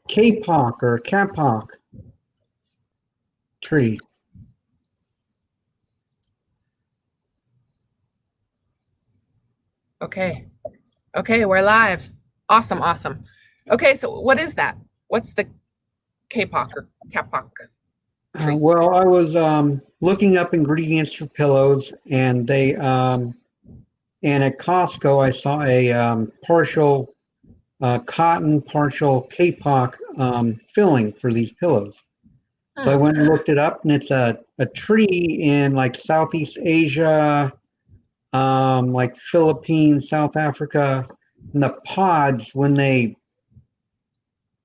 kapok or kapok tree. Okay, we're live. Awesome. Okay, so what is that? What's the kapok or kapok tree? Well, I was looking up ingredients for pillows, and they and at Costco I saw a partial cotton, partial kapok filling for these pillows. So I went and looked it up, and it's a tree in like Southeast Asia, like Philippines, South Africa. And the pods, when the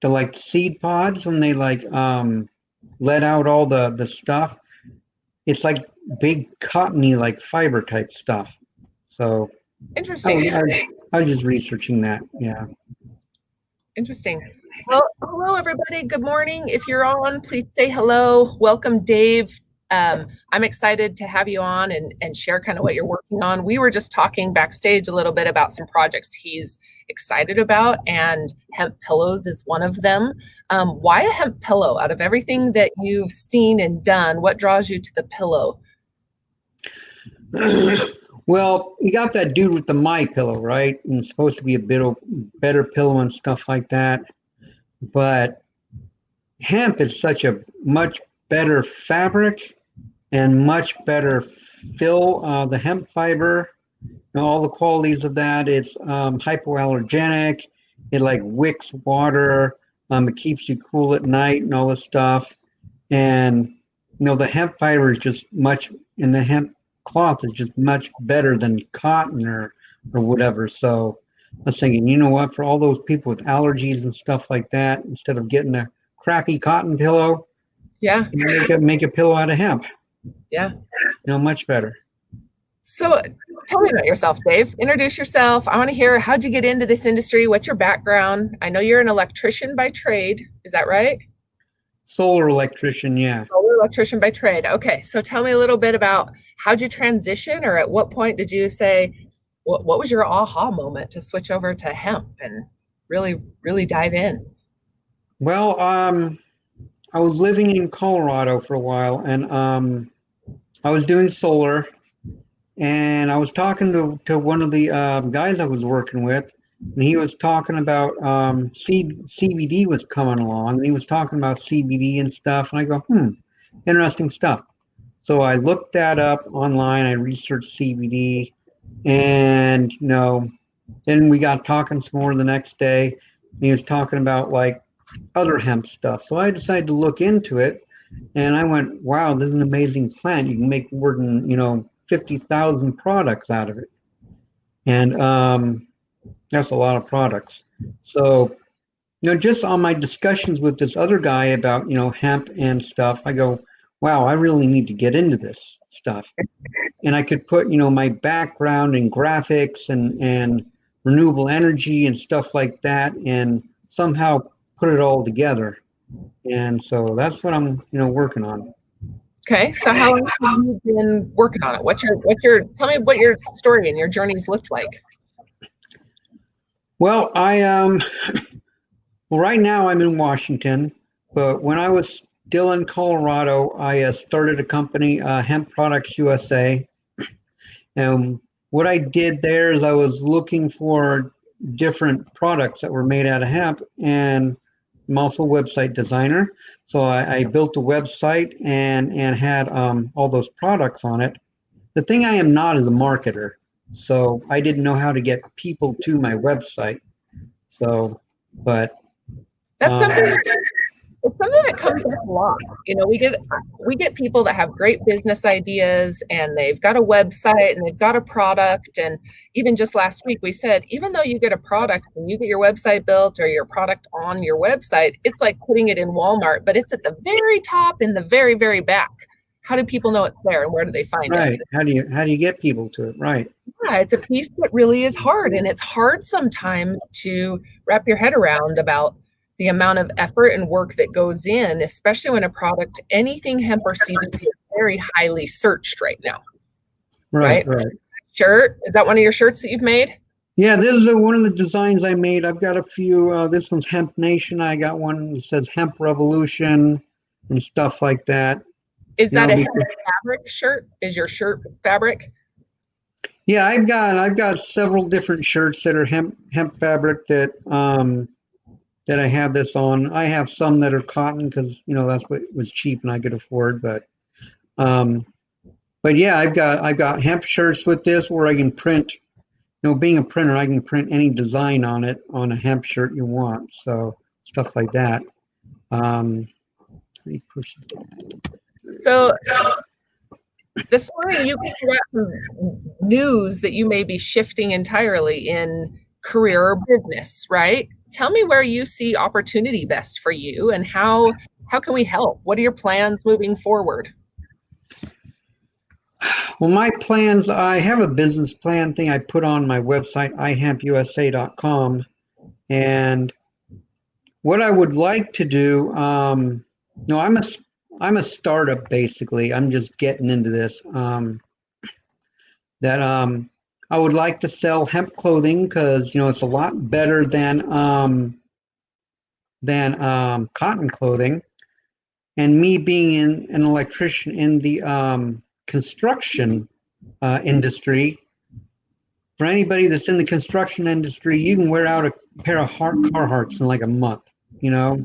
like seed pods, when they like let out all the stuff, it's like big cottony, like fiber type stuff. So interesting. I was just researching that. Yeah. Interesting. Well, hello everybody. Good morning. If you're on, please say hello. Welcome, Dave. I'm excited to have you on and share kind of what you're working on. We were just talking backstage a little bit about some projects he's excited about, and hemp pillows is one of them. Why a hemp pillow? Out of everything that you've seen and done, what draws you to the pillow? Well, you got that dude with the My Pillow, right? And it's supposed to be a bit better pillow and stuff like that. But hemp is such a much better fabric and much better fill. The hemp fiber, all the qualities of that. It's hypoallergenic. It like wicks water. It keeps you cool at night and all this stuff. And the hemp fiber is just much, and the hemp cloth is just much better than cotton or whatever. So I was thinking, you know what, for all those people with allergies and stuff like that, instead of getting a crappy cotton pillow, yeah, make a pillow out of hemp. Yeah. Much better. So tell me about yourself, Dave. Introduce yourself. I want to hear, how'd you get into this industry? What's your background? I know you're an electrician by trade. Is that right? Solar electrician, yeah. Solar electrician by trade. Okay, so tell me a little bit about how'd you transition, or at what point did you say, what was your aha moment to switch over to hemp and really dive in? Well, I was living in Colorado for a while, and I was doing solar, and I was talking to one of the guys I was working with, and he was talking about CBD was coming along, and he was talking about CBD and stuff, and I go, interesting stuff. So I looked that up online, I researched CBD, and then we got talking some more the next day, and he was talking about like other hemp stuff. So I decided to look into it, and I went, wow, this is an amazing plant. You can make more than 50,000 products out of it, and that's a lot of products. So just on my discussions with this other guy about hemp and stuff, I go, wow, I really need to get into this stuff. And I could put my background in graphics and renewable energy and stuff like that, and somehow put it all together. And so that's what I'm working on. Okay, so how long have you been working on it? What's your tell me what your story and your journeys looked like. Well, well, right now I'm in Washington, but when I was still in Colorado, I started a company, Hemp Products USA. And what I did there is I was looking for different products that were made out of hemp, and I'm also a website designer. So I built a website and had all those products on it. The thing I am not is a marketer. So I didn't know how to get people to my website. So, but that's something. It's something that comes up a lot. We get people that have great business ideas, and they've got a website and they've got a product. And even just last week, we said, even though you get a product and you get your website built or your product on your website, it's like putting it in Walmart, but it's at the very top in the very, very back. How do people know it's there, and where do they find it? Right. How do you get people to it? Right. Yeah, it's a piece that really is hard, and it's hard sometimes to wrap your head around about the amount of effort and work that goes in, especially when a product, anything hemp or CBD, is very highly searched right now. Right. Shirt, is that one of your shirts that you've made? Yeah, this is one of the designs I made. I've got a few. This one's Hemp Nation. I got one that says Hemp Revolution and stuff like that. Is You that know, a hemp because, fabric shirt? Is your shirt fabric? yeah, I've got several different shirts that are hemp fabric that I have this on. I have some that are cotton because that's what was cheap and I could afford. Um, but yeah, I've got hemp shirts with this where I can print. Being a printer, I can print any design on it on a hemp shirt you want. So stuff like that. Um, let me push it. So this morning you got some news that you may be shifting entirely in career or business, right? Tell me where you see opportunity best for you and how can we help? What are your plans moving forward? Well, my plans, I have a business plan thing I put on my website, ihempusa.com. And what I would like to do, no, I'm a startup basically. I'm just getting into this. That I would like to sell hemp clothing because it's a lot better than cotton clothing. And me being an electrician in the construction industry, for anybody that's in the construction industry, you can wear out a pair of Carhartts in like a month, you know,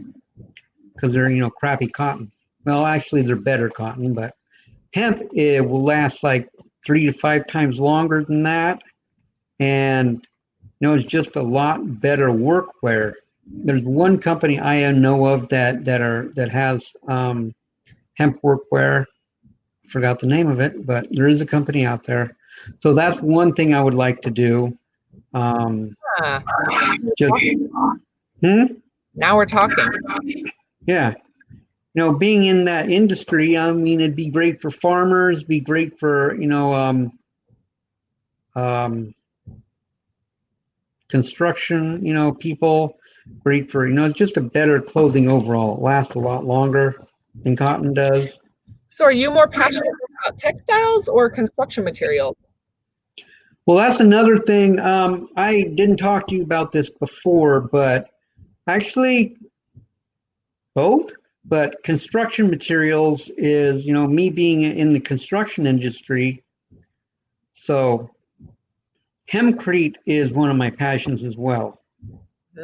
because they're crappy cotton. Well, actually, they're better cotton, but hemp it will last like 3 to 5 times longer than that, and it's just a lot better workwear. There's one company I know of that has hemp workwear. Forgot the name of it, but there is a company out there. So that's one thing I would like to do. Ah, Just, hmm? now we're talking. Yeah. Being in that industry, I mean, it'd be great for farmers, be great for, construction, people, great for, just a better clothing overall. It lasts a lot longer than cotton does. So are you more passionate about textiles or construction materials? Well, that's another thing. I didn't talk to you about this before, but actually both. But construction materials is, me being in the construction industry. So hempcrete is one of my passions as well.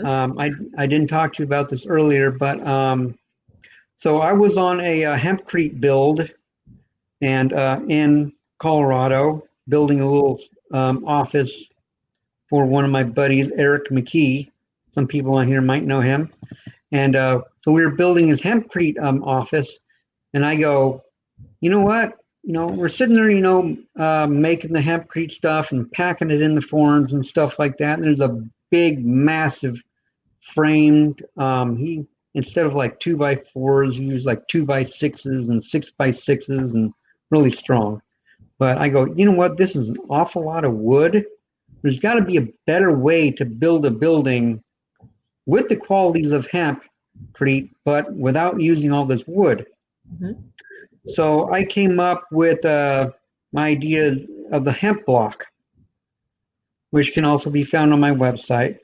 I didn't talk to you about this earlier, but so I was on a hempcrete build and in Colorado, building a little office for one of my buddies, Eric McKee. Some people on here might know him. And so we were building his hempcrete office, and I go, you know what? We're sitting there, making the hempcrete stuff and packing it in the forms and stuff like that. And there's a big, massive framed. He instead of like 2x4s, he used like 2x6s and 6x6s and really strong. But I go, you know what? This is an awful lot of wood. There's got to be a better way to build a building with the qualities of hempcrete, but without using all this wood. Mm-hmm. So I came up with my idea of the hemp block, which can also be found on my website.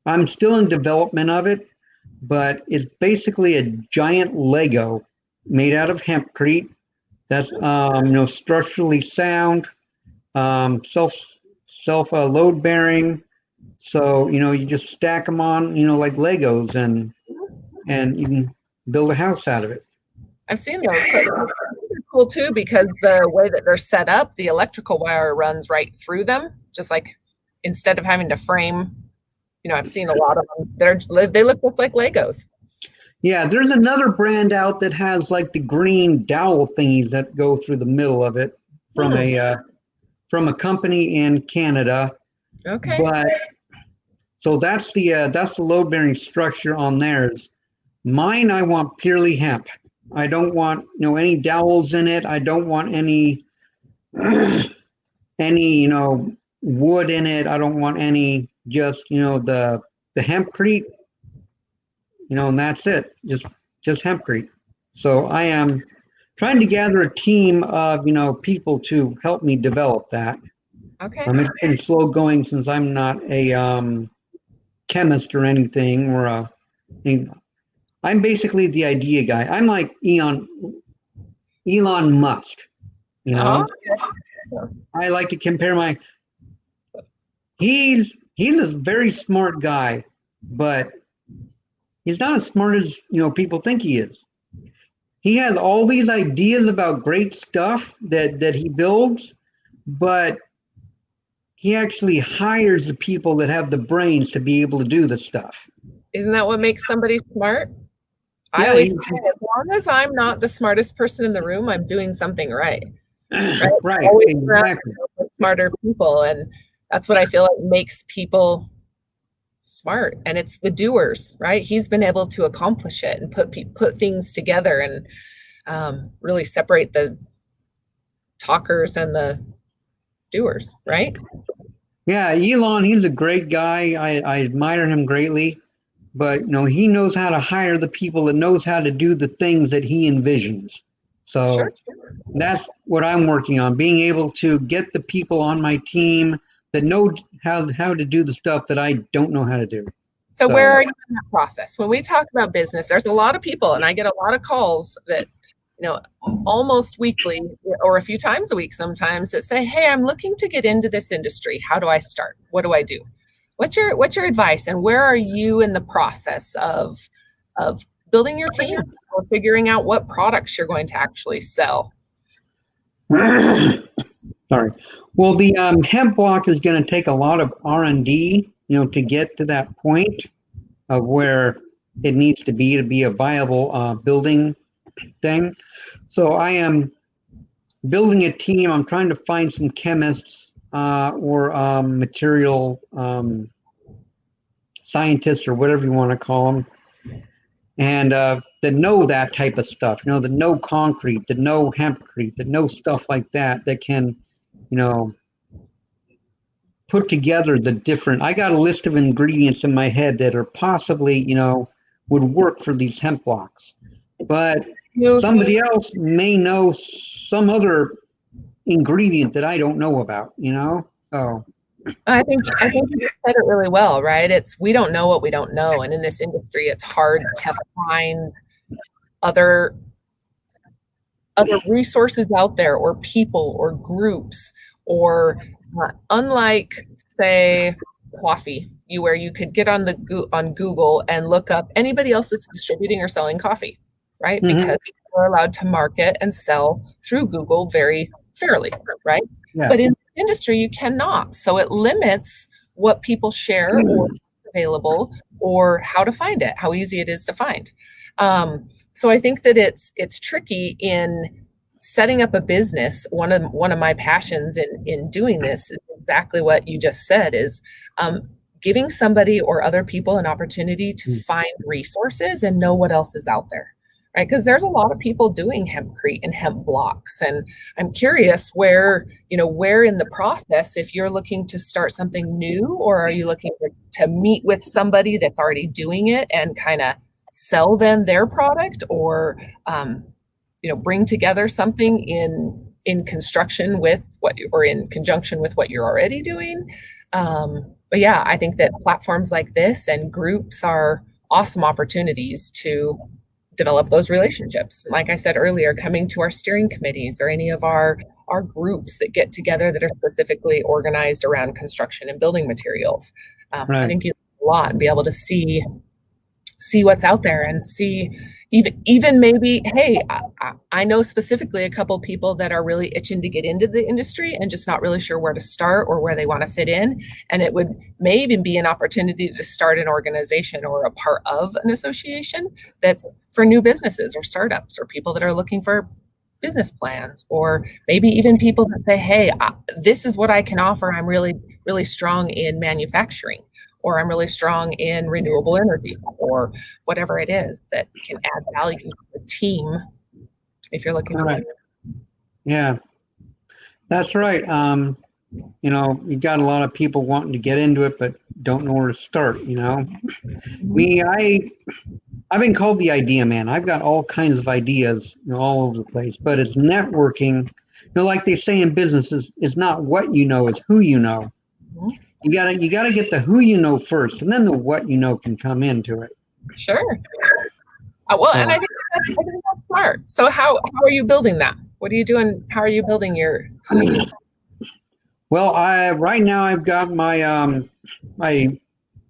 I'm still in development of it, but it's basically a giant Lego made out of hempcrete that's structurally sound, self load bearing. So you just stack them on like Legos and you can build a house out of it. I've seen those. They're cool too because the way that they're set up, the electrical wire runs right through them, just like instead of having to frame. I've seen a lot of them. They look just like Legos. Yeah, there's another brand out that has like the green dowel thingies that go through the middle of it from a company in Canada. Okay. But so that's the load bearing structure on theirs. Mine, I want purely hemp. I don't want any dowels in it. I don't want any wood in it. I don't want any just the hempcrete. And that's it. Just hempcrete. So I am trying to gather a team of people to help me develop that. Okay. It's been slow going since I'm not a chemist or anything, I'm basically the idea guy. I'm like Elon Musk, you Oh, know. I like to compare he's a very smart guy, but he's not as smart as people think he is. He has all these ideas about great stuff that he builds, but he actually hires the people that have the brains to be able to do the stuff. isn't that what makes somebody smart? I Yeah, always say, as long as I'm not the smartest person in the room, I'm doing something right. Right? right, Always surround exactly. yourself with smarter people, and that's what I feel like makes people smart. And it's the doers, right? He's been able to accomplish it and put things together and really separate the talkers and the doers, right? Yeah, Elon, he's a great guy. I admire him greatly, but he knows how to hire the people that knows how to do the things that he envisions. So Sure. that's what I'm working on, being able to get the people on my team that know how to do the stuff that I don't know how to do. So where are you in that process? When we talk about business, there's a lot of people, and I get a lot of calls that, almost weekly or a few times a week sometimes, that say, "Hey, I'm looking to get into this industry. How do I start? What do I do?" What's your advice, and where are you in the process of building your team or figuring out what products you're going to actually sell? Sorry. Well, the hemp block is going to take a lot of R&D, to get to that point of where it needs to be a viable building thing. So I am building a team. I'm trying to find some chemists or material scientists or whatever you want to call them, and that know that type of stuff. That know concrete, that know hempcrete, that know stuff like that can, put together the different. I got a list of ingredients in my head that are possibly, would work for these hemp blocks, but somebody else may know some other ingredient that I don't know about, So I think you said it really well, right? We don't know what we don't know, and in this industry, it's hard to find other resources out there, or people, or groups, or unlike, say, coffee, where you could get on Google and look up anybody else that's distributing or selling coffee, right? Mhm. Because we're allowed to market and sell through Google very fairly, right? Yeah. But in the industry, you cannot. So it limits what people share or available, or how to find it, how easy it is to find. So I think that it's tricky in setting up a business. One of my passions in doing this is exactly what you just said, is giving somebody or other people an opportunity to find resources and know what else is out there, right? Because there's a lot of people doing hempcrete and hemp blocks, and I'm curious where in the process, if you're looking to start something new, or are you looking to meet with somebody that's already doing it and kind of sell them their product, or bring together something in construction with or in conjunction with what you're already doing. But yeah, I think that platforms like this and groups are awesome opportunities to develop those relationships. Like I said earlier, coming to our steering committees or any of our groups that get together that are specifically organized around construction and building materials. Right. I think you learn a lot and be able to see what's out there, and see even maybe, hey, I know specifically a couple people that are really itching to get into the industry and just not really sure where to start or where they want to fit in. And it may even be an opportunity to start an organization or a part of an association that's for new businesses or startups, or people that are looking for business plans, or maybe even people that say, hey, this is what I can offer. I'm really, really strong in manufacturing, or I'm really strong in renewable energy, or whatever it is that can add value to the team if you're looking for Right. Yeah, that's right. You got a lot of people wanting to get into it, but don't know where to start, Me, I've been called the idea man. I've got all kinds of ideas, all over the place, but it's networking like they say in business, is not what you know, it's who you know. Mhm. You gotta get the who you know first, and then the what you know can come into it. Sure. Well, and So, I think that's smart. So how are you building that? What are you doing? How are you building your who you know? well, I right now I've got my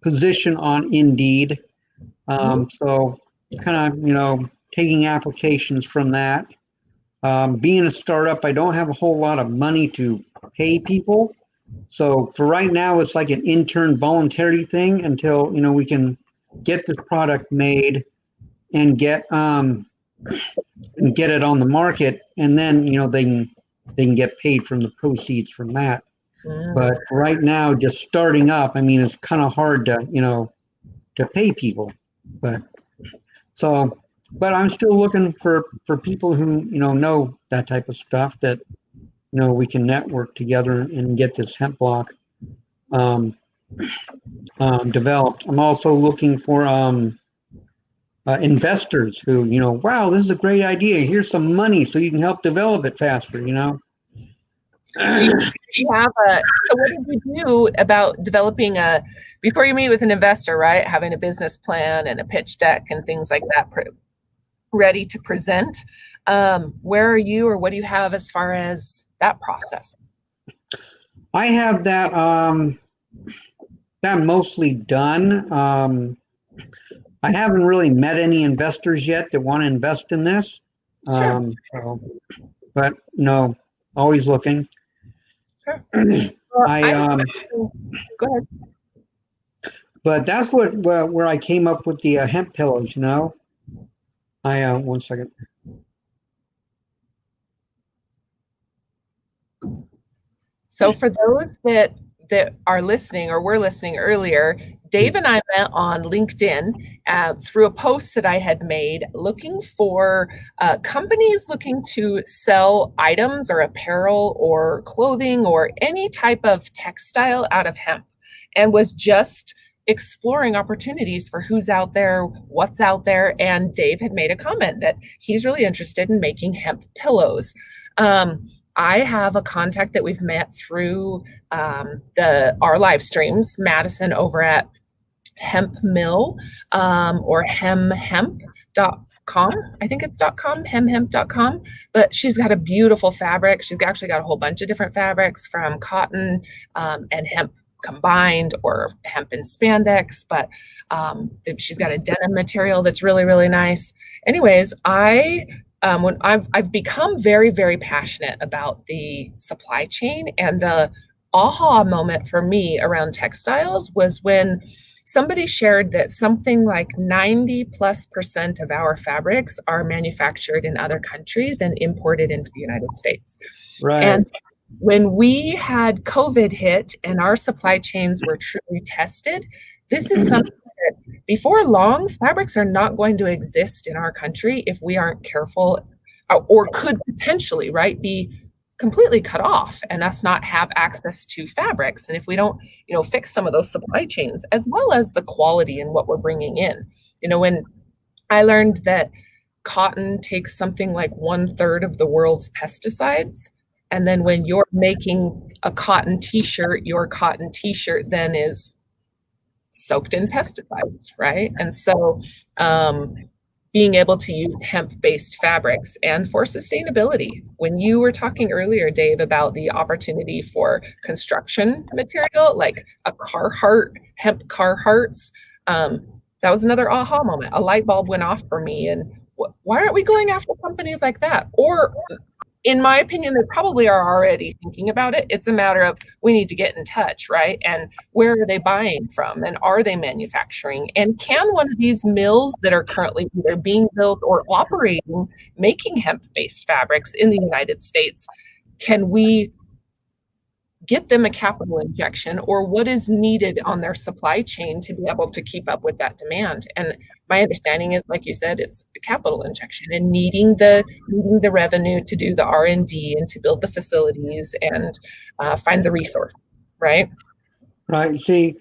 position on Indeed. So kind of taking applications from that. Being a startup, I don't have a whole lot of money to pay people. So for right now, it's like an intern voluntary thing until we can get this product made and get it on the market, and then they can get paid from the proceeds from that. But right now, just starting up, I mean, it's kind of hard to pay people. But so, but I'm still looking for people who know that type of stuff, that we can network together and get this hemp block um, developed. I'm also looking for investors who wow, this is a great idea. Here's some money so you can help develop it faster. Do you have so what did you do about developing before you meet with an investor, right? Having a business plan and a pitch deck and things like that ready to present. Where are you, or what do you have as far as that process? I have that mostly done. I haven't really met any investors yet that want to invest in this. Sure. But no, always looking. Sure. Well, go ahead. But that's where I came up with the hemp pillows. I 1 second. So for those that are listening or were listening earlier, Dave and I met on LinkedIn through a post that I had made looking for companies looking to sell items or apparel or clothing or any type of textile out of hemp, and was just exploring opportunities for who's out there, what's out there. And Dave had made a comment that he's really interested in making hemp pillows. I have a contact that we've met through our live streams, Madison over at Hemp Mill or hemhemp.com. I think it's .com, hemhemp.com. But she's got a beautiful fabric. She's actually got a whole bunch of different fabrics, from cotton and hemp combined, or hemp and spandex. But she's got a denim material that's really, really nice. Anyways, when I've become very, very passionate about the supply chain, and the aha moment for me around textiles was when somebody shared that something like 90+% of our fabrics are manufactured in other countries and imported into the United States. Right. And when we had COVID hit and our supply chains were truly tested, this is something that before long, fabrics are not going to exist in our country if we aren't careful, or could potentially, right, be completely cut off and us not have access to fabrics. And if we don't, fix some of those supply chains, as well as the quality and what we're bringing in. When I learned that cotton takes something like 1/3 of the world's pesticides, and then when you're making a cotton t-shirt, your cotton t-shirt then is soaked in pesticides, right? And so being able to use hemp-based fabrics, and for sustainability. When you were talking earlier, Dave, about the opportunity for construction material, like a Carhartt, hemp Carhartts, that was another aha moment. A light bulb went off for me. And why aren't we going after companies like that? Or in my opinion, they probably are already thinking about it. It's a matter of, we need to get in touch, right? And where are they buying from? And are they manufacturing? And can one of these mills that are currently either being built or operating, making hemp-based fabrics in the United States, can we get them a capital injection, or what is needed on their supply chain to be able to keep up with that demand? And my understanding is, like you said, it's a capital injection and needing the revenue to do the R&D and to build the facilities and find the resource, right? Right. See,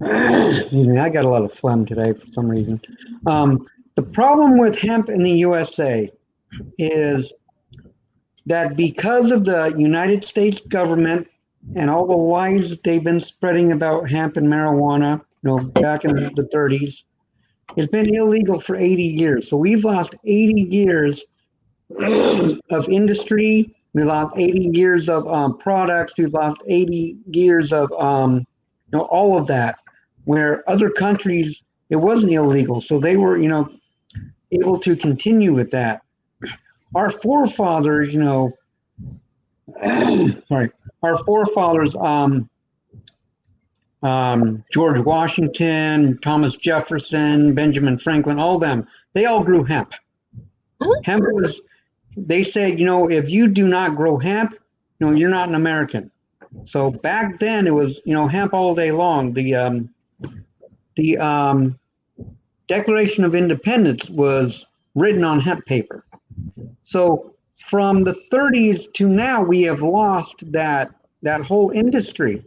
I got a lot of phlegm today for some reason. The problem with hemp in the USA is that because of the United States government and all the lies that they've been spreading about hemp and marijuana, back in the 30s, it's been illegal for 80 years. So we've lost 80 years of industry. We lost 80 years of products. We've lost 80 years of all of that. Where other countries, it wasn't illegal, so they were able to continue with that. Our forefathers, sorry, our forefathers, George Washington, Thomas Jefferson, Benjamin Franklin, all of them, they all grew hemp. Hemp was, they said, if you do not grow hemp, you're not an American. So back then it was, hemp all day long. The Declaration of Independence was written on hemp paper. So from the 30s to now, we have lost that whole industry.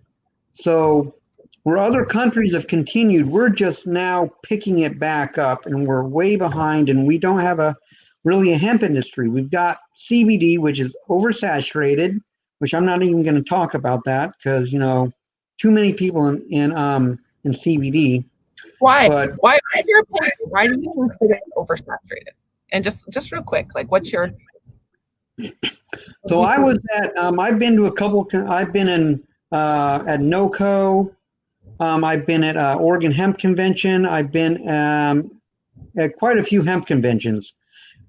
So where other countries have continued, we're just now picking it back up, and we're way behind, and we don't have really a hemp industry. We've got CBD, which is oversaturated, which I'm not even going to talk about that because, too many people in CBD. Why? But why in your opinion, why do you consider it oversaturated? And just real quick, like what's your... So I was at, I've been to a couple, I've been in at NOCO, I've been at Oregon Hemp Convention, I've been at quite a few hemp conventions,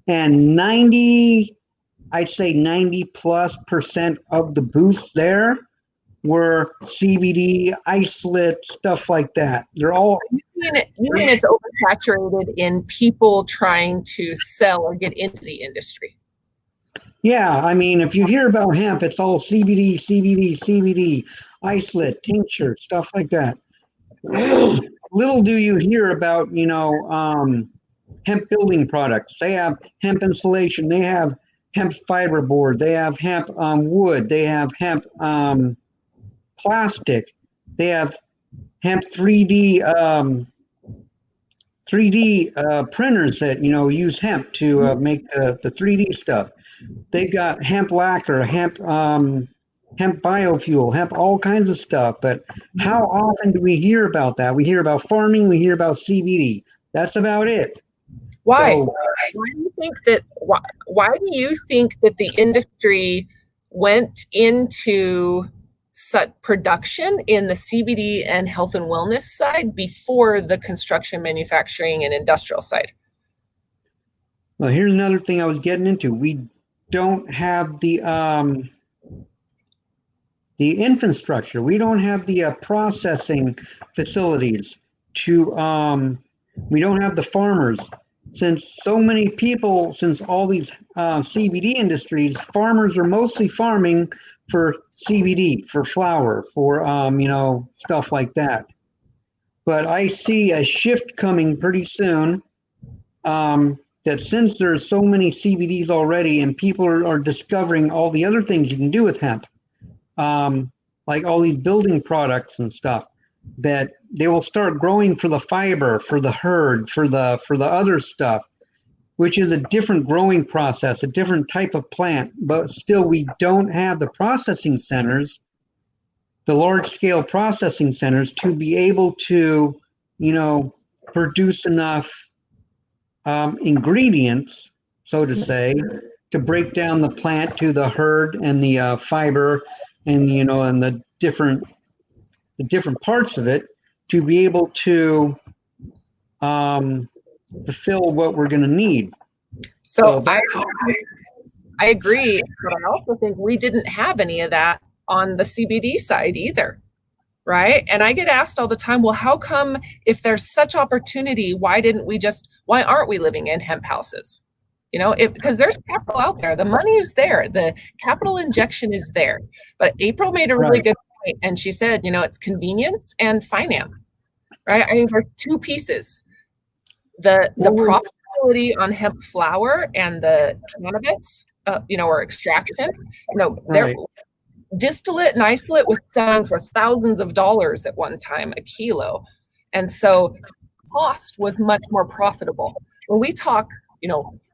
and I'd say 90+% of the booths there were CBD, isolate, stuff like that. They're all... You mean it's oversaturated in people trying to sell or get into the industry? Yeah, I mean, if you hear about hemp, it's all CBD, CBD, CBD, isolate, tincture, stuff like that. Little do you hear about, hemp building products. They have hemp insulation. They have hemp fiberboard. They have hemp wood. They have hemp plastic. They have hemp 3D printers that use hemp to make the 3D stuff. They got hemp lacquer, hemp biofuel, hemp, all kinds of stuff. But how often do we hear about that? We hear about farming. We hear about CBD. That's about it. Why? So, why do you think that the industry went into such production in the CBD and health and wellness side before the construction, manufacturing, and industrial side? Well, here's another thing I was getting into. We don't have the infrastructure. We don't have the processing facilities to. We don't have the farmers. Since so many people, since all these CBD industries, farmers are mostly farming for CBD, for flour, for stuff like that. But I see a shift coming pretty soon. That since there's so many CBDs already, and people are discovering all the other things you can do with hemp, like all these building products and stuff, that they will start growing for the fiber, for the herd, for the other stuff, which is a different growing process, a different type of plant. But still, we don't have the processing centers, the large-scale processing centers, to be able to, produce enough ingredients, so to say, to break down the plant to the herd and the fiber, and and the different parts of it, to be able to fulfill what we're going to need. So I agree, but I also think we didn't have any of that on the CBD side either, right? And I get asked all the time, well, how come if there's such opportunity, why aren't we living in hemp houses? Because there's capital out there. The money is there. The capital injection is there. But April made a really good point, and she said, it's convenience and finance, right? I think there's two pieces. The profitability on hemp flower and the cannabis, or extraction, they're distillate and isolate was selling for thousands of dollars at one time a kilo. And so cost was much more profitable. When we talk,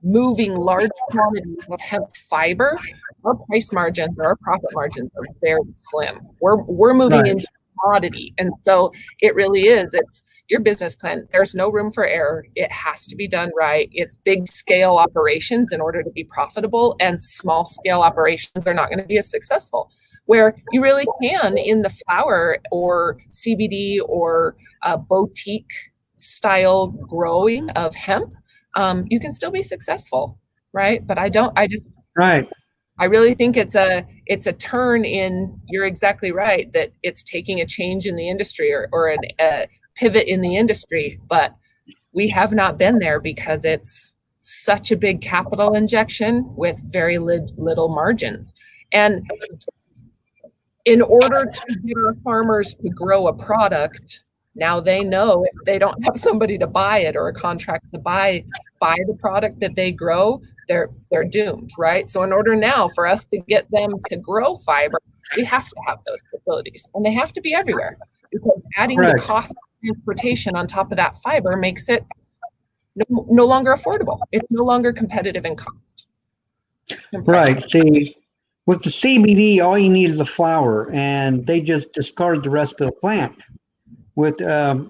moving large quantities of hemp fiber, our price margins or our profit margins are very slim. We're moving Right. into commodity. And so it really is. It's your business plan. There's no room for error. It has to be done right. It's big scale operations in order to be profitable, and small scale operations are not going to be as successful. Where you really can in the flower or CBD or boutique style growing of hemp, you can still be successful, right? But Right. I really think it's a turn in, you're exactly right, that it's taking a change in the industry or a pivot in the industry, but we have not been there because it's such a big capital injection with very little margins. And in order to get our farmers to grow a product, now they know if they don't have somebody to buy it or a contract to buy the product that they grow, they're doomed, right? So in order now for us to get them to grow fiber, we have to have those facilities, and they have to be everywhere, because adding the cost of transportation on top of that fiber makes it no longer affordable. It's no longer competitive in cost. Right. See, with the CBD, all you need is the flower, and they just discard the rest of the plant. With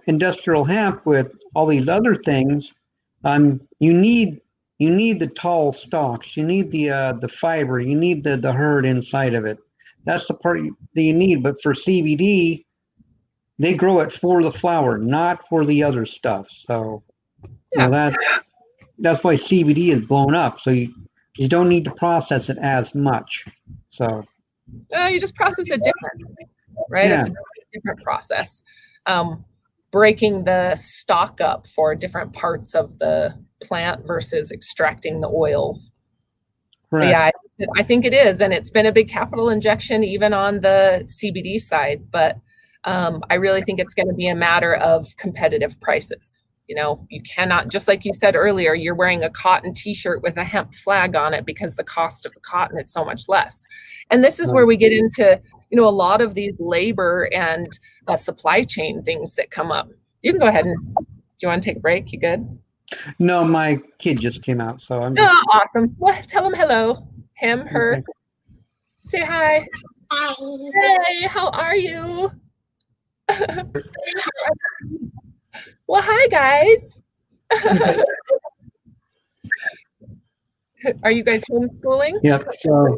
industrial hemp, with all these other things, you need the tall stalks, you need the fiber, you need the herd inside of it. That's the part that you need. But for CBD, they grow it for the flower, not for the other stuff. So, that's why CBD is blown up. So you don't need to process it as much. So you just process it differently, right? Yeah. It's a different process. Breaking the stalk up for different parts of the plant versus extracting the oils. Correct. Yeah, I think it is. And it's been a big capital injection even on the CBD side. But I really think it's going to be a matter of competitive prices. You know, you cannot, just like you said earlier, you're wearing a cotton t-shirt with a hemp flag on it because the cost of the cotton is so much less. And this is where we get into, a lot of these labor and supply chain things that come up. You can go ahead and, do you want to take a break? You good? No, my kid just came out, so I'm. Oh, awesome. Well, tell him hello. Him, her. Okay. Say hi. Hi. Hey, how are you? Well, hi, guys. Are you guys homeschooling? Yep. So,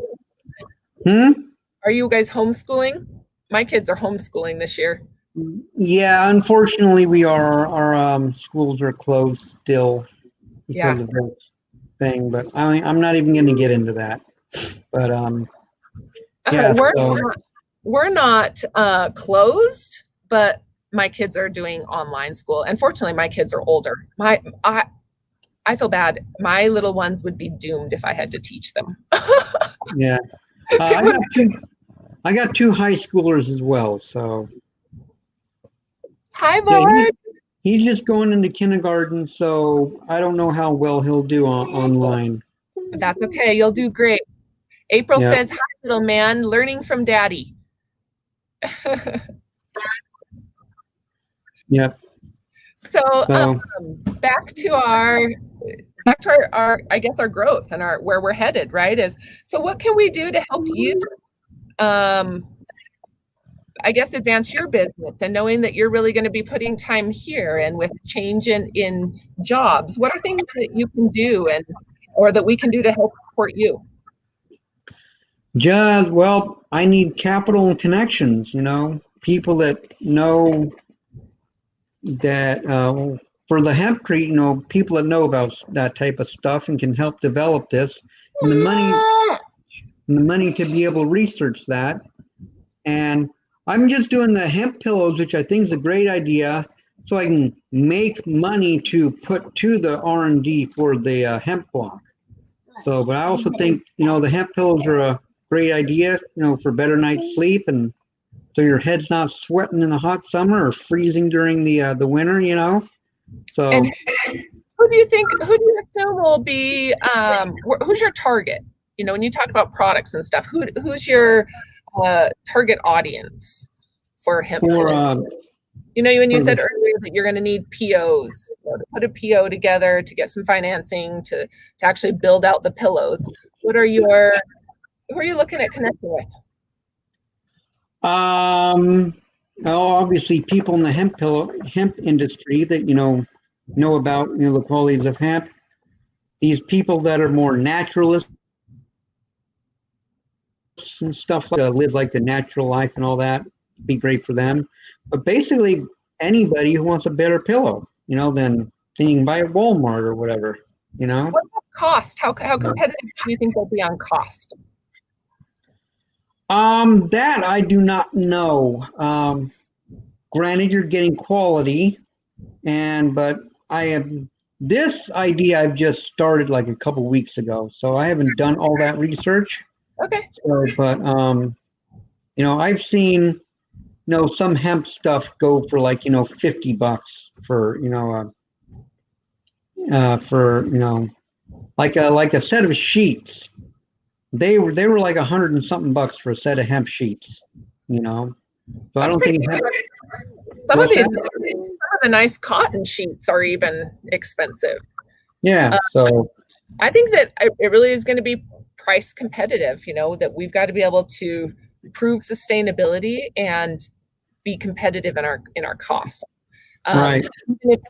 Are you guys homeschooling? My kids are homeschooling this year. Yeah, unfortunately, we are. Our schools are closed still because of this thing. But I'm not even going to get into that. But yeah, we're not closed, but my kids are doing online school. And fortunately, my kids are older. I feel bad. My little ones would be doomed if I had to teach them. Yeah. I got two high schoolers as well. So. Hi, Bart. He's just going into kindergarten, so I don't know how well he'll do online. That's okay. You'll do great. April says, hi, little man, learning from daddy. Yep. So back to our I guess our growth and where we're headed, right? So what can we do to help you I guess advance your business, and knowing that you're really going to be putting time here, and with change in jobs, what are things that you can do or that we can do to help support you? Well, I need capital and connections, people that know that for the hempcrete, people that know about that type of stuff and can help develop this, and the money to be able to research that. And I'm just doing the hemp pillows, which I think is a great idea, so I can make money to put to the R&D for the hemp block. So, but I also think, the hemp pillows are a great idea, for better night's sleep, and so your head's not sweating in the hot summer or freezing during the winter, So. And who do you assume will be, who's your target? When you talk about products and stuff, who's your target audience for hemp? When you said earlier that you're going to need POs, to put a PO together to get some financing to actually build out the pillows. What are your who are you looking at connecting with? Well, obviously people in the hemp industry that, know about, the qualities of hemp. These people that are more naturalists and stuff, like live like the natural life and all that, be great for them. But basically anybody who wants a better pillow, than you can buy at Walmart or whatever, What about cost? How competitive do you think they'll be on cost? That I do not know. Granted, you're getting quality, but this idea I've just started like a couple weeks ago, so I haven't done all that research. Okay. So, but I've seen, some hemp stuff go for like, $50 for, like a set of sheets. They were like $100 and something bucks for a set of hemp sheets, So I don't think some of the nice cotton sheets are even expensive. Yeah. So I think that it really is going to be price competitive, that we've got to be able to prove sustainability and be competitive in our costs. Right.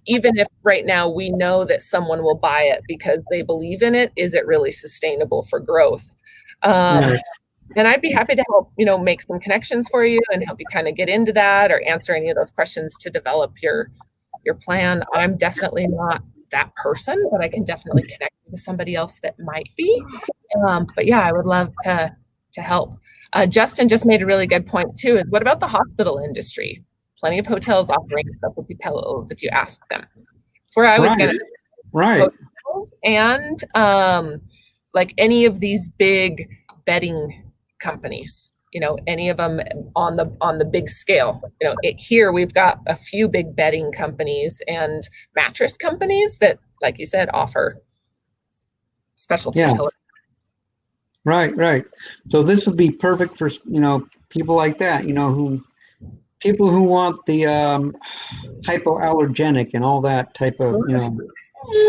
Even if right now we know that someone will buy it because they believe in it, is it really sustainable for growth? Right. And I'd be happy to help, make some connections for you and help you kind of get into that or answer any of those questions to develop your plan. I'm definitely not that person, but I can definitely connect you with somebody else that might be. But yeah, I would love to help. Justin just made a really good point too, is what about the hospital industry? Plenty of hotels offering specialty pillows if you ask them. That's where I was going to. Right. Hotels and like any of these big bedding companies, any of them on the big scale. Here we've got a few big bedding companies and mattress companies that, like you said, offer specialty pillows. Right. So this would be perfect for, people like that, people who want the hypoallergenic and all that type of,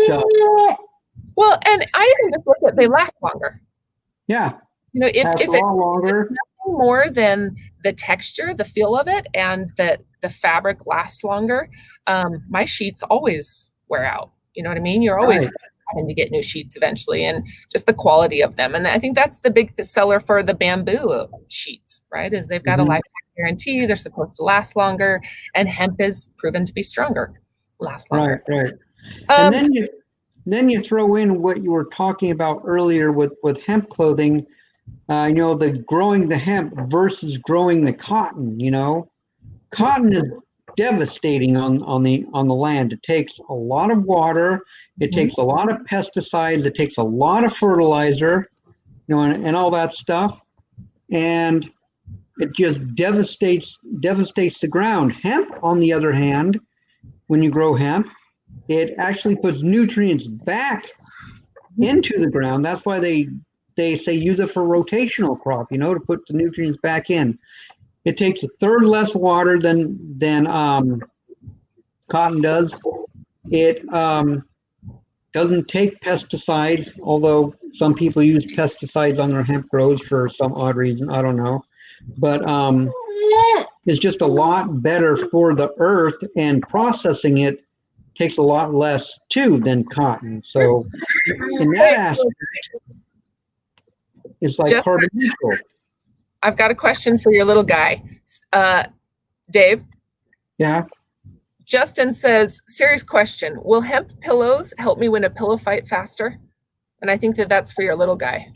stuff. Well, and I even just look at they last longer. Yeah. If it's longer. nothing more than the texture, the feel of it, and that the fabric lasts longer, my sheets always wear out. You know what I mean? You're always having to get new sheets eventually, and just the quality of them. And I think that's the big seller for the bamboo sheets, right? Is they've got a lifetime guarantee. They're supposed to last longer, and hemp is proven to be stronger, last longer. Right. And then you throw in what you were talking about earlier with hemp clothing. The growing the hemp versus growing the cotton. Cotton is devastating on the land. It takes a lot of water. It takes a lot of pesticides. It takes a lot of fertilizer, and all that stuff. And it just devastates the ground. Hemp, on the other hand, when you grow hemp, it actually puts nutrients back into the ground. That's why they say use it for rotational crop, to put the nutrients back in. It takes a third less water than cotton does. It doesn't take pesticides, although some people use pesticides on their hemp grows for some odd reason. I don't know. But it's just a lot better for the earth, and processing it takes a lot less too than cotton. So in that aspect, it's like carbon neutral. I've got a question for your little guy. Dave? Yeah? Justin says, serious question. Will hemp pillows help me win a pillow fight faster? And I think that's for your little guy.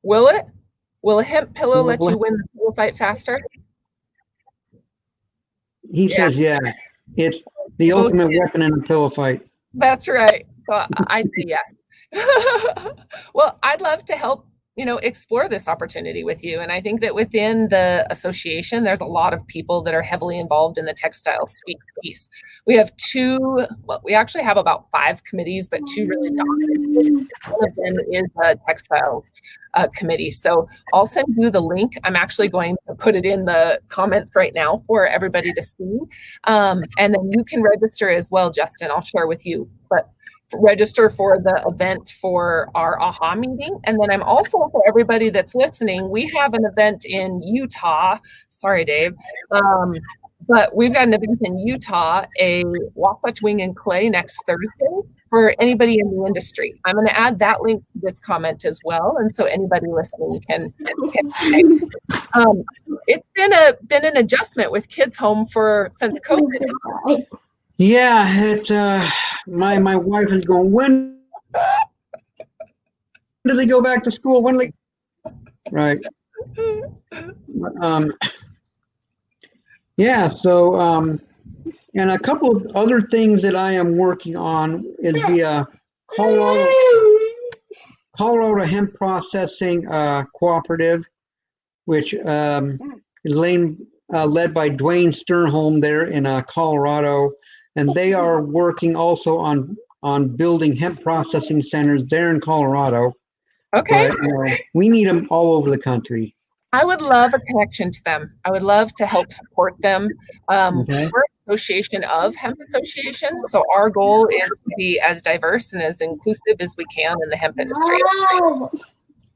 Will it? Will a hemp pillow let you win the pillow fight faster? He says, yeah. It's the ultimate weapon in a pillow fight. That's right. So I say yes. Well, I'd love to help, explore this opportunity with you. And I think that within the association, there's a lot of people that are heavily involved in the textile piece. We have we actually have about 5 committees, but 2 really dominant. One of them is a textiles committee. So I'll send you the link. I'm actually going to put it in the comments right now for everybody to see. And then you can register as well, Justin. I'll share with you. But register for the event for our AHA meeting. And then I'm also, for everybody that's listening, we have an event in Utah. Sorry, Dave. But we've got an event in Utah, a Wasatch Wing and Clay next Thursday for anybody in the industry. I'm going to add that link to this comment as well. And so anybody listening can it's been an adjustment with kids home since COVID. Yeah, it's my wife is going, when do they go back to school? When do they? Right. Yeah, so and a couple of other things that I am working on is the Colorado Hemp Processing Cooperative, which is led by Dwayne Sternholm there in Colorado, and they are working also on building hemp processing centers there in Colorado. Okay. But, we need them all over the country. I would love a connection to them. I would love to help support them. Okay. We're an association of hemp associations, so our goal is to be as diverse and as inclusive as we can in the hemp industry.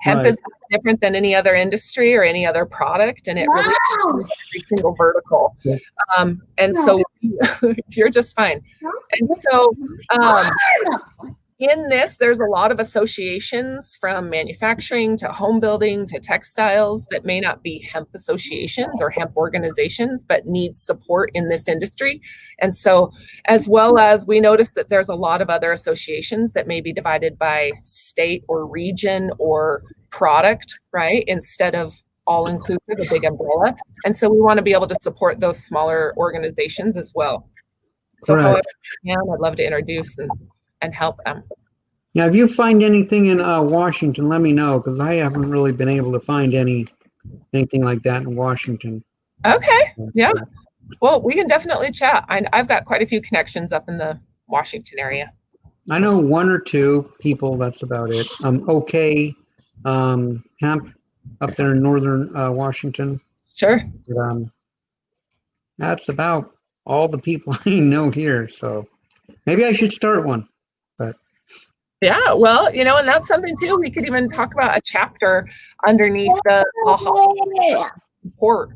Hemp is different than any other industry or any other product, and it really is every single vertical. Yeah. And so you're just fine. And so in this, there's a lot of associations from manufacturing to home building to textiles that may not be hemp associations or hemp organizations, but need support in this industry. And so, as well as we noticed that there's a lot of other associations that may be divided by state or region or product, right? Instead of all inclusive, a big umbrella. And so we want to be able to support those smaller organizations as well. So however I can, I'd love to introduce and help them. Now, if you find anything in Washington, let me know, because I haven't really been able to find anything like that in Washington. Okay. Yeah. Well, we can definitely chat. I've got quite a few connections up in the Washington area. I know one or two people. That's about it. Okay. Hemp up there in northern Washington. Sure. But, that's about all the people I know here. So maybe I should start one. But yeah, well, and that's something too. We could even talk about a chapter underneath the AHA support.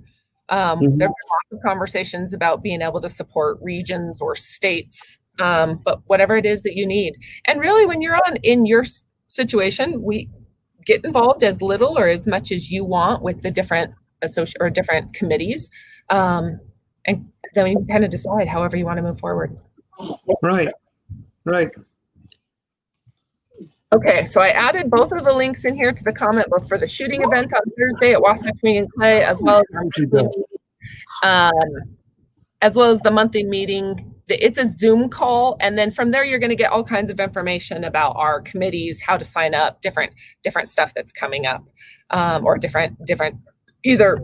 There've been lots of conversations about being able to support regions or states, but whatever it is that you need. And really, when you're in your situation, we get involved as little or as much as you want with the different different committees, and then you can kind of decide however you want to move forward. Right. Okay, so I added both of the links in here to the comment book for the shooting event on Thursday at Wasatch Wing and Clay, as well as the monthly meeting. It's a Zoom call, and then from there you're going to get all kinds of information about our committees, how to sign up, different stuff that's coming up, or different either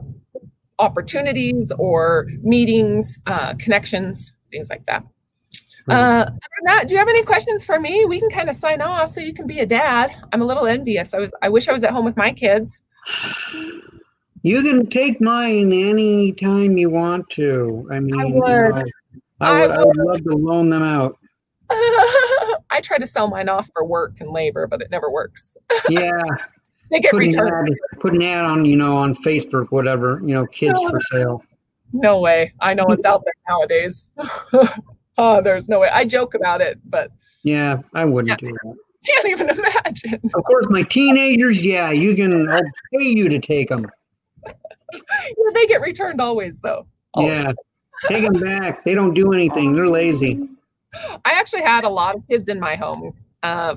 opportunities or meetings, connections, things like that. Other than that, do you have any questions for me? We can kind of sign off so you can be a dad. I'm a little envious. I wish I was at home with my kids. You can take mine any time you want to. I mean, I would love to loan them out. I try to sell mine off for work and labor, but it never works. Yeah. They get returned. Put an ad on, on Facebook, whatever, kids for sale. No way. I know it's out there nowadays. Oh, there's no way. I joke about it, but yeah, I wouldn't do that. Can't even imagine. Of course, my teenagers, yeah, I'll pay you to take them. Yeah, they get returned always, though. Always. Yeah, take them back. They don't do anything. They're lazy. I actually had a lot of kids in my home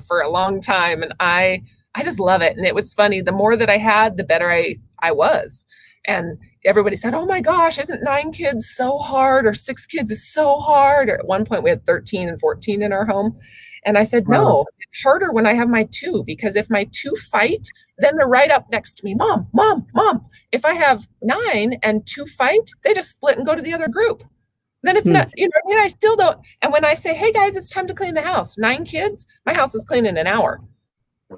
for a long time, and I just love it. And it was funny. The more that I had, the better I was. And everybody said, oh my gosh, isn't 9 kids so hard? Or 6 kids is so hard. Or at one point we had 13 and 14 in our home. And I said, no, it's harder when I have my 2, because if my 2 fight, then they're right up next to me. Mom, mom, mom. If I have 9 and 2 fight, they just split and go to the other group. Then it's not, I still don't. And when I say, hey guys, it's time to clean the house. 9 kids, my house is clean in an hour.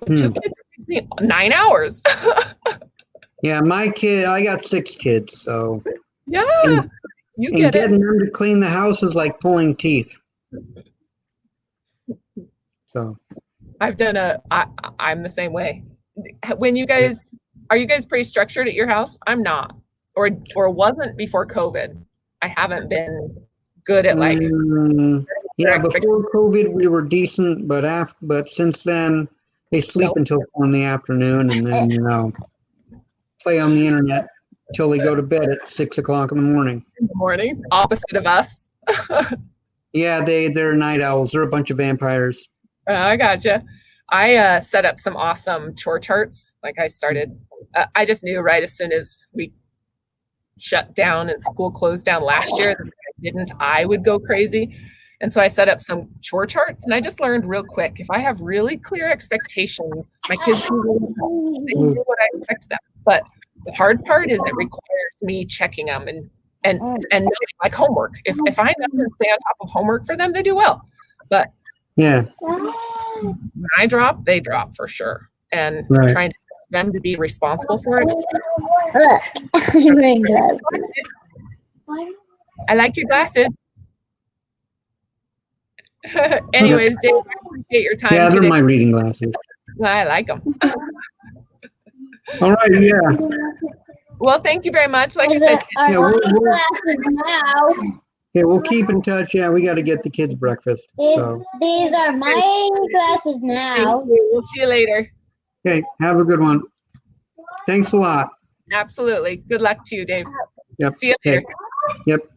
2 kids, it takes me 9 hours. Yeah, I got 6 kids, so. Yeah, and getting them to clean the house is like pulling teeth. So I'm the same way. When you guys, are you guys pretty structured at your house? I'm not, or wasn't before COVID. I haven't been good at like. Yeah, before COVID we were decent, but since then they sleep until 4 in the afternoon, and then play on the internet till they go to bed at 6 o'clock in the morning. Opposite of us. Yeah, they're night owls. They're a bunch of vampires. I gotcha. I set up some awesome chore charts. Like I started, I just knew right as soon as we shut down and school closed down last year, I would go crazy. And so I set up some chore charts, and I just learned real quick, if I have really clear expectations, my kids can do what I expect them. But the hard part is it requires me checking them and knowing, like homework. If I know and stay on top of homework for them, they do well. But yeah, when I drop, they drop for sure. And trying to get them to be responsible for it. Look, I'm wearing glasses. I like your glasses. Anyways, Dave, I appreciate your time. Yeah, they're my reading glasses. I like them. All right, yeah. Well, thank you very much. Like I said, we'll keep in touch. Yeah, we got to get the kids breakfast. These are my glasses now. We'll see you later. Okay, have a good one. Thanks a lot. Absolutely. Good luck to you, Dave. Yep. See you later. Yep.